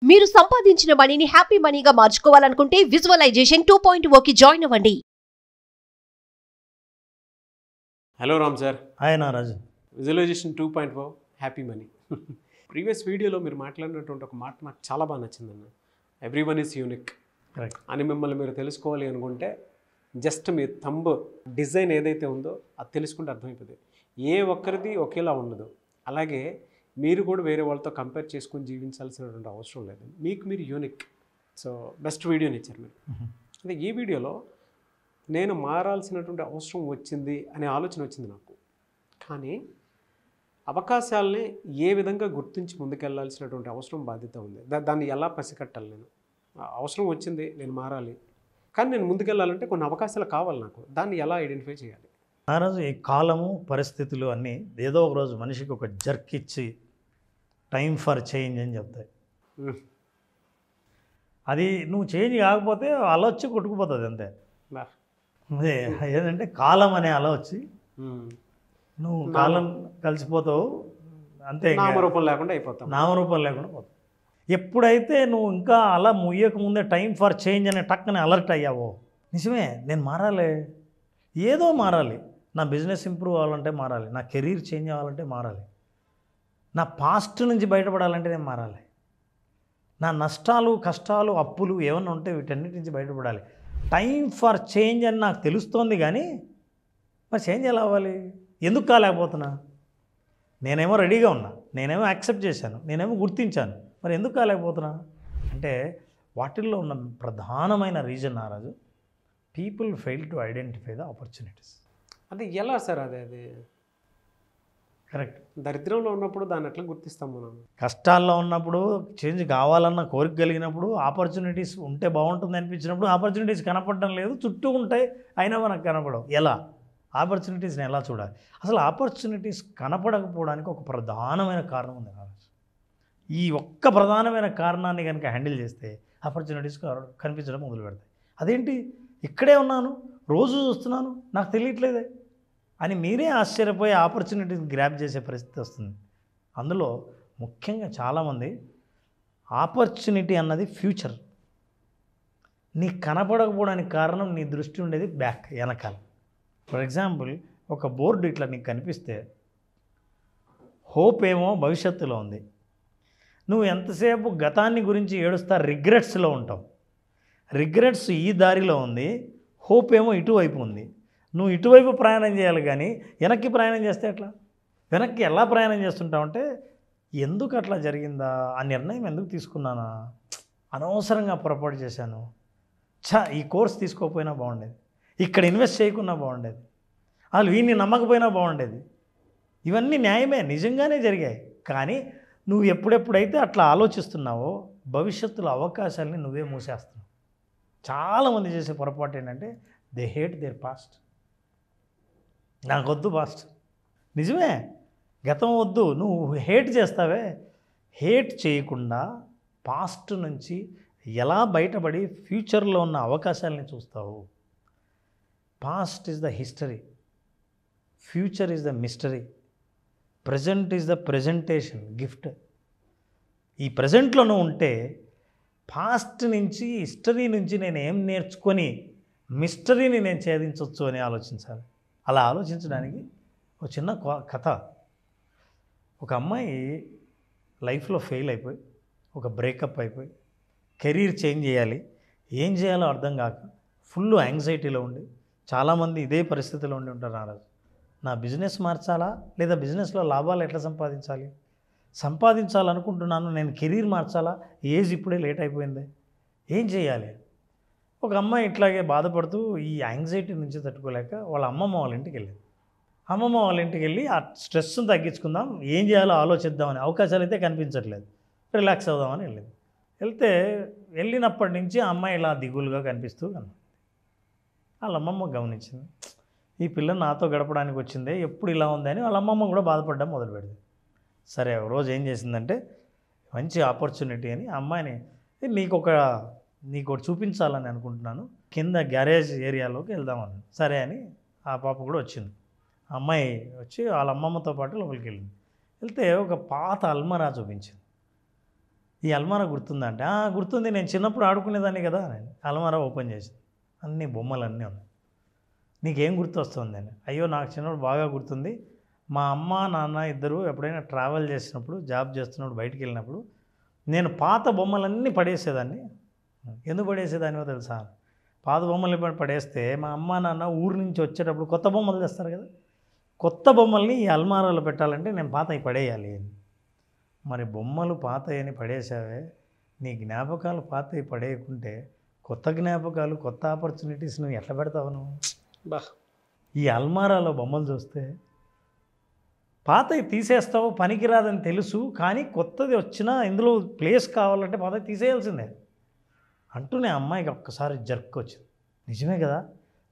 మీరు సంపాదించిన మనీని హ్యాపీ మనీగా మార్చుకోవాలనుకుంటే విజువలైజేషన్ 2.0కి జాయిన్ అవ్వండి. Hello Ram sir. Hi Naraju. Visualisation 2.0 happy money. Previous వీడియోలో మీరు మాట్లాడినటువంటి ఒక మాట నాకు చాలా బాగా నచ్చిందన్న. ఎవ్రీవన్ ఈజ్ యూనిక్ కరెక్ట్ అని మిమ్మల్ని మీరు తెలుసుకోవాలి అనుకుంటే జస్ట్ మీ థంబ్ డిజైన్ ఏదైతే ఉందో అది తెలుసుకుంటే అర్థమైపోతుంది. ఏ ఒక్కరిది ఒకేలా ఉండదు. అలాగే మీరు కూడా వేరే వాళ్ళతో కంపేర్ చేసుకొని జీవించాల్సినటువంటి అవసరం లేదు. మీకు మీరు యూనిక్. సో బెస్ట్ వీడియోని ఇచ్చారు మీరు. అదే ఈ వీడియోలో నేను మారాల్సినటువంటి అవసరం వచ్చింది అనే ఆలోచన వచ్చింది నాకు. కానీ అవకాశాలని ఏ విధంగా గుర్తించి ముందుకెళ్లాల్సినటువంటి అవసరం బాధ్యత ఉంది. దాన్ని ఎలా పసికట్టాలి? నేను అవసరం వచ్చింది, నేను మారాలి, కానీ నేను ముందుకెళ్ళాలంటే కొన్ని అవకాశాలు కావాలి నాకు. దాన్ని ఎలా ఐడెంటిఫై చేయాలి? నారాజు, ఈ కాలము పరిస్థితులు అన్నీ ఏదో ఒక రోజు మనిషికి ఒక జర్క్ ఇచ్చి టైం ఫర్ చేంజ్ అని చెప్తాయి. అది నువ్వు చేంజ్ కాకపోతే అల వచ్చి కొట్టుకుపోతుంది అంతే. అదే ఏంటంటే కాలం అనే అల వచ్చి నువ్వు కాలం కలిసిపోతావు అంతే. నామరూపం లేకుండా అయిపోతావు. నామరూపం లేకుండా పోతావు. ఎప్పుడైతే నువ్వు ఇంకా అలా ముయ్యక ముందే టైం ఫర్ చేంజ్ అనే టక్కని అలర్ట్ అయ్యావో, నిజమే నేను మారాలి, ఏదో మారాలి, నా బిజినెస్ ఇంప్రూవ్ అవ్వాలంటే మారాలి, నా కెరీర్ చేంజ్ అవ్వాలంటే మారాలి, నా పాస్ట్ నుంచి బయటపడాలంటే నేను మారాలి, నా నష్టాలు కష్టాలు అప్పులు ఏమన్నా ఉంటే వీటన్నిటి నుంచి బయటపడాలి. టైం ఫర్ చేంజ్ అని నాకు తెలుస్తోంది, కానీ మరి చేంజ్ ఎలా అవ్వాలి? ఎందుకు కాలేకపోతున్నా? నేనేమో రెడీగా ఉన్నా, నేనేమో యాక్సెప్ట్ చేశాను, నేనేమో గుర్తించాను, మరి ఎందుకు కాలేకపోతున్నా అంటే వాటిల్లో ఉన్న ప్రధానమైన reason Naraju, people fail to identify the opportunities. అది ఎలా సార్? అది కరెక్ట్. దరిద్రంలో ఉన్నప్పుడు దాన్ని ఎట్లా గుర్తిస్తాం మనం? కష్టాల్లో ఉన్నప్పుడు, చేంజ్ కావాలన్న కోరిక కలిగినప్పుడు, ఆపర్చునిటీస్ ఉంటే బాగుంటుంది అనిపించినప్పుడు ఆపర్చునిటీస్ కనపడడం లేదు, చుట్టూ ఉంటాయి అయినా మనకు కనపడవు. ఎలా ఆపర్చునిటీస్ని ఎలా చూడాలి? అసలు ఆపర్చునిటీస్ కనపడకపోవడానికి ఒక ప్రధానమైన కారణం ఉంది నారాజు. ఈ ఒక్క ప్రధానమైన కారణాన్ని కనుక హ్యాండిల్ చేస్తే ఆపర్చునిటీస్ కనిపించడం మొదలు పెడతాయి. అదేంటి, ఇక్కడే ఉన్నాను, రోజు చూస్తున్నాను, నాకు తెలియట్లేదే అని మీరే ఆశ్చర్యపోయి ఆపర్చునిటీని గ్రాప్ చేసే పరిస్థితి వస్తుంది. అందులో ముఖ్యంగా చాలామంది ఆపర్చునిటీ అన్నది ఫ్యూచర్, నీకు కనపడకపోవడానికి కారణం నీ దృష్టి ఉండేది బ్యాక్, వెనకాల. ఫర్ ఎగ్జాంపుల్, ఒక బోర్డు ఇట్లా నీకు కనిపిస్తే హోప్ ఏమో భవిష్యత్తులో ఉంది, నువ్వు ఎంతసేపు గతాన్ని గురించి ఏడుస్తా రిగ్రెట్స్లో ఉంటావు. రిగ్రెట్స్ ఈ దారిలో ఉంది, హోప్ ఏమో ఇటువైపు ఉంది. నువ్వు ఇటువైపు ప్రయాణం చేయాలి, కానీ వెనక్కి ప్రయాణం చేస్తే ఎట్లా? వెనక్కి ఎలా ప్రయాణం చేస్తుంటావంటే, ఎందుకు అట్లా జరిగిందా, ఆ నిర్ణయం ఎందుకు తీసుకున్నానా, అనవసరంగా పొరపాటు చేశాను, ఈ కోర్స్ తీసుకోకపోయినా బాగుండేది, ఇక్కడ ఇన్వెస్ట్ చేయకున్నా బాగుండేది, వాళ్ళు వీడిని నమ్మకపోయినా బాగుండేది. ఇవన్నీ న్యాయమే, నిజంగానే జరిగాయి. కానీ నువ్వు ఎప్పుడెప్పుడైతే అట్లా ఆలోచిస్తున్నావో భవిష్యత్తులో అవకాశాలని నువ్వే మూసేస్తున్నావు. చాలామంది చేసే పొరపాటు ఏంటంటే దే హేట్ దేర్ పాస్ట్. నాకొద్దు పాస్ట్, నిజమే, గతం వద్దు, నువ్వు హేట్ చేస్తావే. హేట్ చేయకుండా పాస్ట్ నుంచి ఎలా బయటపడి ఫ్యూచర్లో ఉన్న అవకాశాలని చూస్తావు. Past is the history, future is the mystery, present is the presentation gift. ఈ ప్రజెంట్లోనూ ఉంటే పాస్ట్ నుంచి, హిస్టరీ నుంచి నేను ఏం నేర్చుకొని మిస్టరీని నేను ఛేదించవచ్చు అని ఆలోచించాలి. అలా ఆలోచించడానికి ఒక చిన్న కథ. ఒక అమ్మాయి లైఫ్లో ఫెయిల్ అయిపోయి, ఒక బ్రేకప్ అయిపోయి, కెరీర్ చేంజ్ చేయాలి, ఏం చేయాలో అర్థం కాక ఫుల్ యాంగ్జైటీలో ఉండి, చాలామంది ఇదే పరిస్థితిలో ఉండి ఉంటారు నారాజు. నా బిజినెస్ మార్చాలా, లేదా బిజినెస్లో లాభాలు ఎట్లా సంపాదించాలనుకుంటున్నాను, నేను కెరీర్ మార్చాలా, ఏజ్ ఇప్పుడే లేట్ అయిపోయింది, ఏం చేయాలి? ఒక అమ్మాయి ఇట్లాగే బాధపడుతూ ఈ యాంగ్జైటీ నుంచి తట్టుకోలేక వాళ్ళ అమ్మమ్మ వాళ్ళ ఇంటికి వెళ్ళింది. అమ్మమ్మ వాళ్ళ ఇంటికి వెళ్ళి ఆ స్ట్రెస్ని తగ్గించుకుందాం, ఏం చేయాలో ఆలోచిద్దామని, అవకాశాలు అయితే కనిపించట్లేదు, రిలాక్స్ అవుదామని వెళ్ళింది. వెళ్ళినప్పటి నుంచి ఆ అమ్మాయి ఇలా దిగులుగా కనిపిస్తూ కన్నా వాళ్ళ అమ్మమ్మ గమనించింది, ఈ పిల్ల నాతో గడపడానికి వచ్చిందే, ఎప్పుడు ఇలా ఉందని వాళ్ళ అమ్మమ్మ కూడా బాధపడడం మొదలుపెట్టింది. సరే, ఒక రోజు ఏం చేసిందంటే, మంచి ఆపర్చునిటీ అని అమ్మాయిని, నీకు ఒకటి చూపించాలని అనుకుంటున్నాను, కింద గ్యారేజ్ ఏరియాలోకి వెళ్దామని. సరే అని ఆ పాప కూడా వచ్చింది. అమ్మాయి వచ్చి వాళ్ళ అమ్మమ్మతో పాటు లోపలికి వెళ్ళింది. వెళ్తే ఒక పాత అల్మరా చూపించింది. ఈ అల్మారా గుర్తుందా అంటే గుర్తుంది, నేను చిన్నప్పుడు ఆడుకునేదాన్ని కదా అని అల్మారా ఓపెన్ చేసి అన్ని బొమ్మలు అన్నీ ఉన్నాయి. నీకేం గుర్తొస్తుంది అని, అయ్యో నాకు చిన్నప్పుడు బాగా గుర్తుంది, మా అమ్మ నాన్న ఇద్దరు ఎప్పుడైనా ట్రావెల్ చేసినప్పుడు, జాబ్ చేస్తున్నప్పుడు, బయటికి వెళ్ళినప్పుడు నేను పాత బొమ్మలన్నీ పడేసేదాన్ని. ఎందుకు పడేసేదానివో తెలుసా? పాత బొమ్మల్ని పడేస్తే మా అమ్మ నాన్న ఊరు నుంచి వచ్చేటప్పుడు కొత్త బొమ్మలు తెస్తారు కదా, కొత్త బొమ్మల్ని ఈ అల్మారాలో పెట్టాలంటే నేను పాతవి పడేయాలి. మరి బొమ్మలు పాతయని పడేసావే, నీ జ్ఞాపకాలు పాతవి పడేయకుంటే కొత్త జ్ఞాపకాలు, కొత్త ఆపర్చునిటీస్ నువ్వు ఎట్లా పెడతావు నువ్వు? బా, ఈ అల్మారాలో బొమ్మలు చూస్తే పాతవి తీసేస్తావు, పనికిరాదని తెలుసు, కానీ కొత్తది వచ్చినా ఇందులో ప్లేస్ కావాలంటే పాతవి తీసేయాల్సిందే అంటూనే అమ్మాయికి ఒక్కసారి జర్క్ వచ్చింది. నిజమే కదా,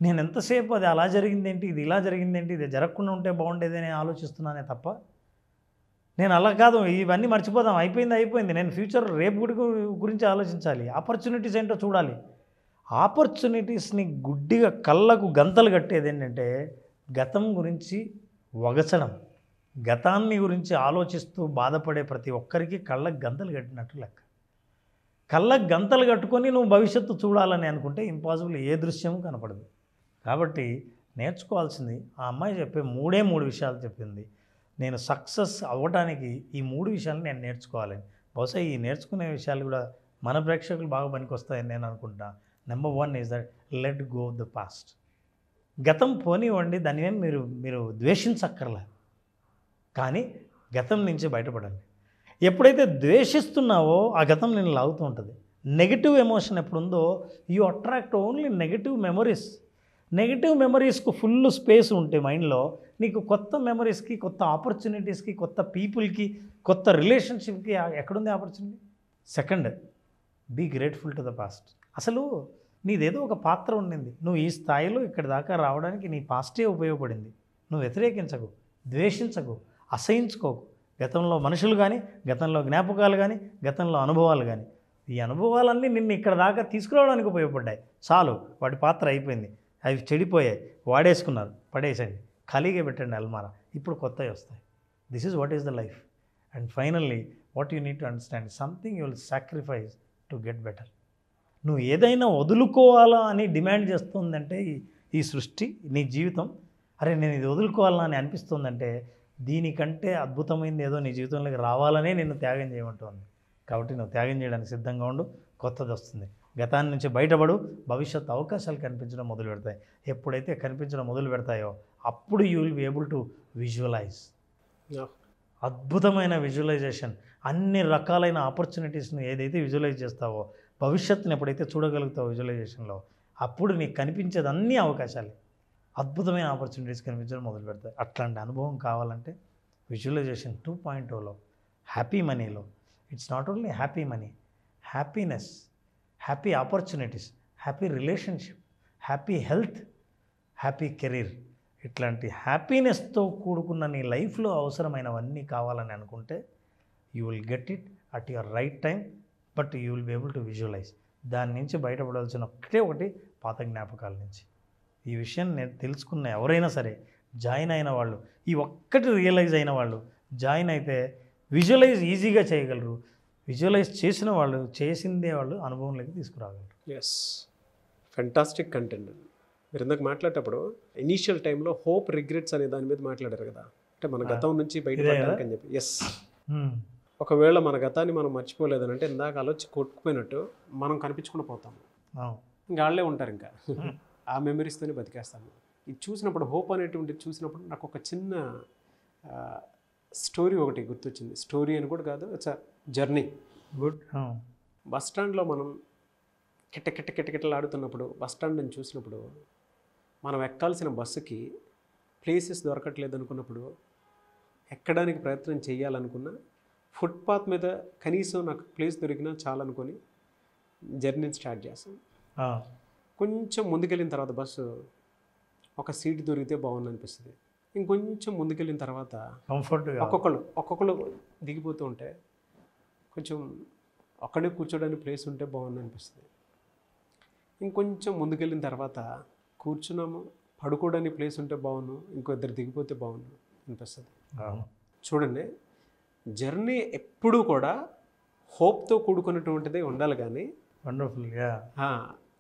నేను ఎంతసేపు అది అలా జరిగిందేంటి, ఇది ఇలా జరిగిందేంటి, ఇది జరగకుండా ఉంటే బాగుండేది అని ఆలోచిస్తున్నానే తప్ప, నేను అలా కాదు, ఇవన్నీ మర్చిపోదాం, అయిపోయింది, నేను ఫ్యూచర్ రేపు గురించి ఆలోచించాలి, ఆపర్చునిటీస్ ఏంటో చూడాలి. ఆపర్చునిటీస్ని గుడ్డిగా కళ్ళకు గంతలు కట్టేది ఏంటంటే గతం గురించి వగచడం, గతాన్ని గురించి ఆలోచిస్తూ బాధపడే ప్రతి ఒక్కరికి కళ్ళకు గంతలు కట్టినట్టు లెక్క. కళ్ళకు గంతలు కట్టుకొని నువ్వు భవిష్యత్తు చూడాలని అనుకుంటే ఇంపాసిబుల్, ఏ దృశ్యము కనపడదు. కాబట్టి నేర్చుకోవాల్సింది ఆ అమ్మాయి చెప్పే మూడు విషయాలు చెప్పింది. నేను సక్సెస్ అవ్వడానికి ఈ 3 విషయాలు నేను నేర్చుకోవాలని. బహుశా ఈ నేర్చుకునే విషయాలు కూడా మన ప్రేక్షకులు బాగా పనికొస్తాయని నేను అనుకుంటా. Number 1 is that let go the past. గతం పోనివ్వండి, దాన్ని ఏం మీరు ద్వేషించక్కర్లే, కానీ గతం నుంచి బయటపడండి. ఎప్పుడైతే ద్వేషిస్తున్నావో ఆ గతం నేను లాగుతూ ఉంటుంది. నెగిటివ్ ఎమోషన్ ఎప్పుడుందో you attract only negative memories. Negative మెమరీస్కు ఫుల్ స్పేస్ ఉంటే మైండ్లో నీకు కొత్త మెమరీస్కి, కొత్త ఆపర్చునిటీస్కి, కొత్త పీపుల్కి, కొత్త రిలేషన్షిప్కి ఎక్కడుంది opportunity? Second, be grateful to the past. అసలు నీదేదో ఒక పాత్ర ఉండింది, నువ్వు ఈ స్థాయిలో ఇక్కడి దాకా రావడానికి నీ పాస్టే ఉపయోగపడింది. నువ్వు వ్యతిరేకించకు, ద్వేషించకు, అసహించుకోకు. గతంలో మనుషులు కానీ, గతంలో జ్ఞాపకాలు కానీ, గతంలో అనుభవాలు కానీ, ఈ అనుభవాలన్నీ నిన్ను ఇక్కడ దాకా తీసుకురావడానికి ఉపయోగపడ్డాయి. చాలు, వాటి పాత్ర అయిపోయింది, అవి చెడిపోయాయి, వాడేసుకున్నారు, పడేసండి, ఖాళీగా పెట్టండి అల్మారా, ఇప్పుడు కొత్తవి వస్తాయి. This is what is the life. And finally what you need to understand, something you will sacrifice to get better. నువ్వు ఏదైనా వదులుకోవాలా అని డిమాండ్ చేస్తుందంటే ఈ సృష్టి, నీ జీవితం, అరే నేను ఇది వదులుకోవాలా అని అనిపిస్తుందంటే దీనికంటే అద్భుతమైనది ఏదో నీ జీవితంలోకి రావాలనే నిన్ను త్యాగం చేయమంటుంది. కాబట్టి నువ్వు త్యాగం చేయడానికి సిద్ధంగా ఉండు, కొత్తది వస్తుంది. గతాన్ని నుంచి బయటపడు, భవిష్యత్తు అవకాశాలు కనిపించడం మొదలు పెడతాయి. ఎప్పుడైతే కనిపించడం మొదలు పెడతాయో అప్పుడు you will be able to visualise. అద్భుతమైన విజువలైజేషన్, అన్ని రకాలైన ఆపర్చునిటీస్ను ఏదైతే విజువలైజ్ చేస్తావో, భవిష్యత్తుని ఎప్పుడైతే చూడగలుగుతావో విజువలైజేషన్లో, అప్పుడు నీకు కనిపించేది అన్ని అవకాశాలే, అద్భుతమైన ఆపర్చునిటీస్ కనిపించడం మొదలు పెడతాయి. అట్లాంటి అనుభవం కావాలంటే విజువలైజేషన్ 2.0లో, హ్యాపీ మనీలో, it's not only happy money, happiness, happy opportunities, happy relationship, happy health, happy career, ఇట్లాంటి హ్యాపీనెస్తో కూడుకున్న నీ లైఫ్లో అవసరమైనవన్నీ కావాలని అనుకుంటే you will get it at your right time, but you will be able to visualise. దాని నుంచి బయటపడాల్సిన ఒకటి పాత జ్ఞాపకాల నుంచి. ఈ విషయం నేను తెలుసుకున్న ఎవరైనా సరే, జాయిన్ అయిన వాళ్ళు, ఈ ఒక్కటి రియలైజ్ అయిన వాళ్ళు జాయిన్ అయితే విజువలైజ్ ఈజీగా చేయగలరు. విజువలైజ్ చేసిన వాళ్ళు, చేసిందే వాళ్ళు అనుభవంలోకి తీసుకురాగలరు. Yes, fantastic content. మీరు ఇందాక మాట్లాడేటప్పుడు ఇనీషియల్ టైంలో హోప్ రిగ్రెట్స్ అనే దాని మీద మాట్లాడారు కదా, అంటే మన గతం నుంచి బయటపడడానికి అని చెప్పి. ఎస్, ఒకవేళ మన గతాన్ని మనం మర్చిపోలేదని అంటే ఇందాక ఆలోచి కొట్టుకుపోయినట్టు మనం కనిపించకుండా పోతాము, ఇంకా వాళ్ళే ఉంటారు, ఇంకా ఆ మెమరీస్తోనే బతికేస్తాము. ఇది చూసినప్పుడు, హోప్ అనేటువంటిది చూసినప్పుడు నాకు ఒక చిన్న స్టోరీ ఒకటి గుర్తొచ్చింది. స్టోరీ అని కూడా కాదు, it's a journey. Good. Bus స్టాండ్లో మనం కిట్టకిట్టలు ఆడుతున్నప్పుడు, బస్ స్టాండ్ని చూసినప్పుడు, మనం ఎక్కాల్సిన బస్సుకి ప్లేసెస్ దొరకట్లేదు అనుకున్నప్పుడు, ఎక్కడానికి ప్రయత్నం చేయాలనుకున్న ఫుట్పాత్ మీద కనీసం నాకు ప్లేస్ దొరికినా చాలనుకొని జర్నీని స్టార్ట్ చేస్తాం. కొంచెం ముందుకెళ్ళిన తర్వాత బస్సు ఒక సీట్ దొరికితే బాగుంది అనిపిస్తుంది. ఇంకొంచెం ముందుకెళ్ళిన తర్వాత కంఫర్ట్గా ఒక్కొక్కళ్ళు దిగిపోతూ ఉంటే కొంచెం ఒక్కడే కూర్చోడానికి ప్లేస్ ఉంటే బాగుంది అనిపిస్తుంది. ఇంకొంచెం ముందుకెళ్ళిన తర్వాత కూర్చున్నాము, పడుకోవడానికి ప్లేస్ ఉంటే బాగుండు, ఇంకో ఇద్దరు దిగిపోతే బాగుండు అనిపిస్తుంది. చూడండి, జర్నీ ఎప్పుడూ కూడా హోప్తో కూడుకున్నటువంటిదే ఉండాలి కానీ వండర్ఫుల్. యా,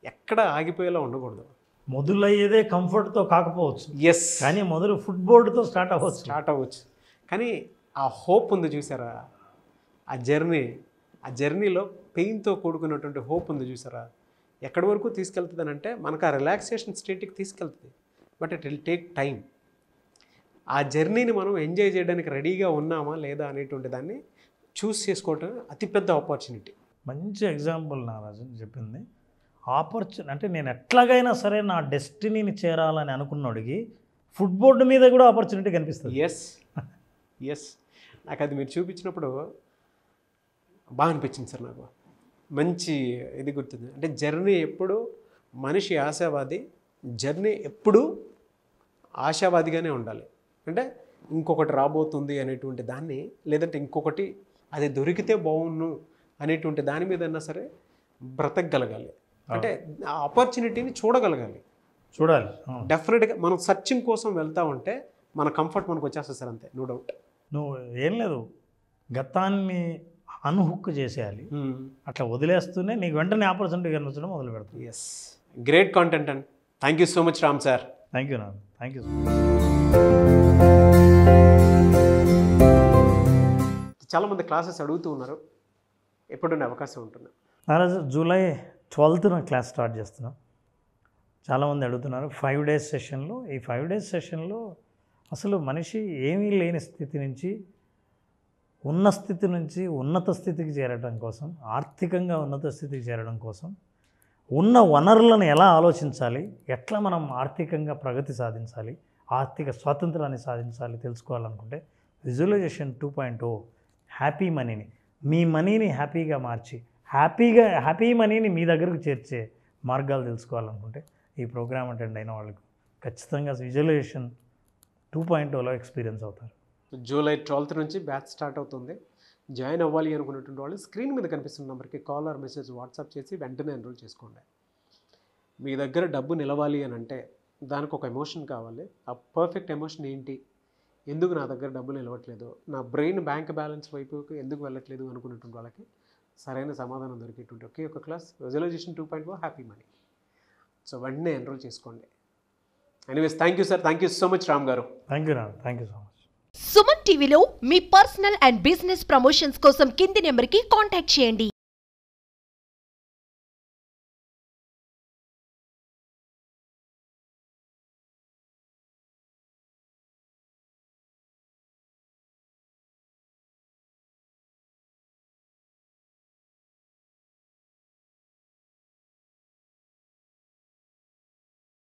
ఎక్కడ ఆగిపోయేలా ఉండకూడదు. మొదలయ్యేదే కంఫర్ట్తో కాకపోవచ్చు, ఎస్, కానీ మొదలు ఫుట్బోర్డ్తో స్టార్ట్ అవ్వచ్చు. కానీ ఆ హోప్ ఉంది చూసారా, ఆ జర్నీలో పెయిన్తో కూడుకున్నటువంటి హోప్ ఉంది చూసారా, ఎక్కడి వరకు తీసుకెళ్తుంది అని అంటే మనకు ఆ రిలాక్సేషన్ స్టేట్కి తీసుకెళ్తుంది. But it will take time. ఆ జర్నీని మనం ఎంజాయ్ చేయడానికి రెడీగా ఉన్నామా లేదా అనేటువంటి దాన్ని చూస్ చేసుకోవటం అతిపెద్ద ఆపర్చునిటీ. మంచి ఎగ్జాంపుల్ నారాజు చెప్పింది. అంటే నేను ఎట్లాగైనా సరే నా డెస్టినీని చేరాలని అనుకున్నోడికి ఫుట్బోర్డు మీద కూడా ఆపర్చునిటీ కనిపిస్తుంది. ఎస్ నాకు అది మీరు చూపించినప్పుడు బాగా అనిపించింది సార్. నాకు మంచి ఇది గుర్తుంది. అంటే జర్నీ ఎప్పుడు మనిషి ఆశావాది, జర్నీ ఎప్పుడూ ఆశావాదిగానే ఉండాలి. అంటే ఇంకొకటి రాబోతుంది అనేటువంటి దాన్ని, లేదంటే ఇంకొకటి అది దొరికితే బాగున్ను అనేటువంటి దాని మీద అయినా సరే బ్రతకగలగాలి. అంటే ఆ ఆపర్చునిటీని చూడాలి. డెఫినెట్గా మనం సర్చింగ్ కోసం వెళ్తా ఉంటే మన కంఫర్ట్ మనకు వచ్చేస్తుంది సార్, అంతే, నో డౌట్. నువ్వు ఏం లేదు, గతాన్ని అన్హుక్ చేసేయాలి. అట్లా వదిలేస్తూనే నీకు వెంటనే ఆపర్చునిటీ కనిపించడం మొదలు పెడతాం. Yes, great content and thank you so much Ram sir. Thank you నాన్న, థ్యాంక్ యూ. చాలామంది క్లాసెస్ అడుగుతూ ఉన్నారు, ఎప్పుడున్న అవకాశం ఉంటుంది? నారాజు జూలై 12th క్లాస్ స్టార్ట్ చేస్తున్నాం. చాలామంది అడుగుతున్నారు 5 days సెషన్లో. ఈ 5 days సెషన్లో అసలు మనిషి ఏమీ లేని స్థితి నుంచి ఉన్న స్థితి నుంచి ఉన్నత స్థితికి చేరడం కోసం, ఆర్థికంగా ఉన్నత స్థితికి చేరడం కోసం ఉన్న వనరులను ఎలా ఆలోచించాలి, ఎట్లా మనం ఆర్థికంగా ప్రగతి సాధించాలి, ఆర్థిక స్వాతంత్రాన్ని సాధించాలి తెలుసుకోవాలనుకుంటే విజువలైజేషన్ 2.0 హ్యాపీ మనీని, మీ మనీని హ్యాపీగా మార్చి హ్యాపీ మనీని మీ దగ్గరకు చేర్చే మార్గాలు తెలుసుకోవాలనుకుంటే ఈ ప్రోగ్రామ్ అటెండ్ అయిన వాళ్ళకు ఖచ్చితంగా విజువలైజేషన్ 2.0లో ఎక్స్పీరియన్స్ అవుతారు. జూలై 12th నుంచి బ్యాచ్ స్టార్ట్ అవుతుంది. జాయిన్ అవ్వాలి అనుకున్నటువంటి వాళ్ళు స్క్రీన్ మీద కనిపిస్తున్న నెంబర్కి కాల్ ఆర్ మెసేజ్ వాట్సాప్ చేసి వెంటనే ఎన్రోల్ చేసుకోండి. మీ దగ్గర డబ్బు నిలవాలి అని అంటే దానికి ఒక ఎమోషన్ కావాలి. ఆ పర్ఫెక్ట్ ఎమోషన్ ఏంటి, ఎందుకు నా దగ్గర డబ్బులు నిలవట్లేదు, నా బ్రెయిన్ బ్యాంక్ బ్యాలెన్స్ వైపుకి ఎందుకు వెళ్ళట్లేదు అనుకున్నటువంటి వాళ్ళకి సరైన సమాధానం దొరికేటువంటి ఒకే ఒక class visualisation 2.0 happy money. So వెంటనే ఎన్రోల్ చేసుకోండి. Anyways thank you sir, thank you so much Ram garu. Thank you so much. Suman టీవీలో మీ పర్సనల్ అండ్ బిజినెస్ ప్రమోషన్స్ కోసం కింది నెంబర్కి కాంటాక్ట్ చేయండి.